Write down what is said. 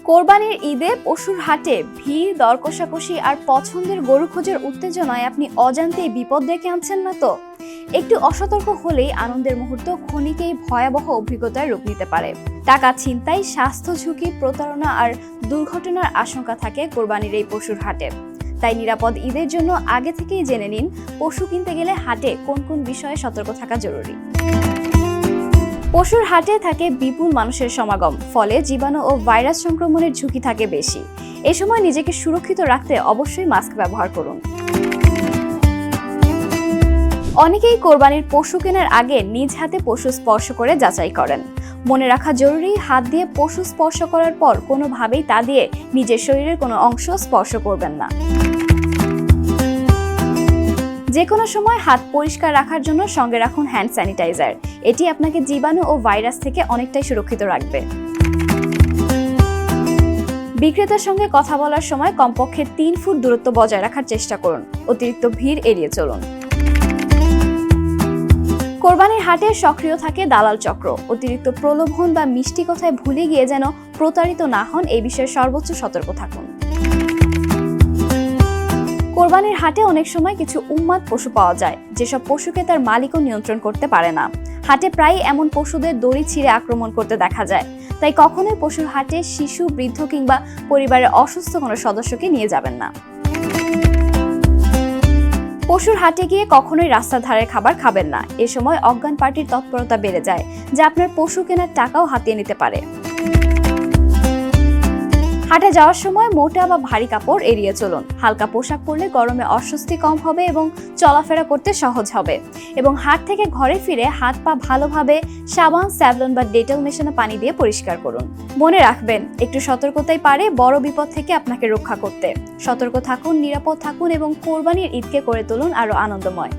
কোরবানির ঈদে পশুর হাটে ভিড়, দর কষাকষি আর পছন্দের গরু খোঁজার উত্তেজনায় আপনি অজান্তেই বিপদ ডেকে আনছেন না তো? একটু অসতর্ক হলেই আনন্দের মুহূর্ত ক্ষণিকেই ভয়াবহ অভিজ্ঞতায় রূপ নিতে পারে। টাকা ছিনতাই, স্বাস্থ্য ঝুঁকি, প্রতারণা আর দুর্ঘটনার আশঙ্কা থাকে কোরবানির এই পশুর হাটে। তাই নিরাপদ ঈদের জন্য আগে থেকেই জেনে নিন পশু কিনতে গেলে হাটে কোন কোন বিষয়ে সতর্ক থাকা জরুরি। পশুর হাটে থাকে বিপুল মানুষের সমাগম, ফলে জীবাণু ও ভাইরাস সংক্রমণের ঝুঁকি থাকে বেশি। এ সময় নিজেকে সুরক্ষিত রাখতে অবশ্যই মাস্ক ব্যবহার করুন। অনেকেই কোরবানির পশু কেনার আগে নিজ হাতে পশু স্পর্শ করে যাচাই করেন। মনে রাখা জরুরি, হাত দিয়ে পশু স্পর্শ করার পর কোনোভাবেই তা দিয়ে নিজের শরীরের কোনো অংশ স্পর্শ করবেন না। যে কোনো সময় হাত পরিষ্কার রাখার জন্য সঙ্গে রাখুন হ্যান্ড স্যানিটাইজার। এটি আপনাকে জীবাণু ও ভাইরাস থেকে অনেকটাই সুরক্ষিত রাখবে। বিক্রেতার সঙ্গে কথা বলার সময় কমপক্ষে 3 ফুট দূরত্ব বজায় রাখার চেষ্টা করুন। অতিরিক্ত ভিড় এড়িয়ে চলুন। কোরবানির হাটে সক্রিয় থাকে দালাল চক্র। অতিরিক্ত প্রলোভন বা মিষ্টি কথায় ভুলে গিয়ে যেন প্রতারিত না হন, এই বিষয়ে সর্বোচ্চ সতর্ক থাকুন। কোরবানির হাটে অনেক সময় কিছু উন্মাদ পশু পাওয়া যায়, যেসব পশুকে তার মালিকও নিয়ন্ত্রণ করতে পারে না। হাটে প্রায় এমন পশুদের দড়ি ছিঁড়ে আক্রমণ করতে দেখা যায়। তাই কখনোই পশুর হাটে শিশু, বৃদ্ধ কিংবা পরিবারের অসুস্থ কোনো সদস্যকে নিয়ে যাবেন না। পশুর হাটে গিয়ে কখনোই রাস্তার ধারের খাবার খাবেন না। এ সময় অজ্ঞান পার্টির তৎপরতা বেড়ে যায়, যা আপনার পশু কেনার টাকাও হাতিয়ে নিতে পারে। হাটে যাওয়ার সময় মোটা বা ভারী কাপড় এড়িয়ে চলুন। হালকা পোশাক পরলে গরমে অস্বস্তি কম হবে এবং চলাফেরা করতে সহজ হবে। এবং হাট থেকে ঘরে ফিরে হাত পা ভালোভাবে সাবান, স্যাভলন বা ডেটল মেশানো পানি দিয়ে পরিষ্কার করুন। মনে রাখবেন, একটু সতর্কতাই পারে বড় বিপদ থেকে আপনাকে রক্ষা করতে। সতর্ক থাকুন, নিরাপদ থাকুন এবং কোরবানির ঈদকে করে তুলুন আরো আনন্দময়।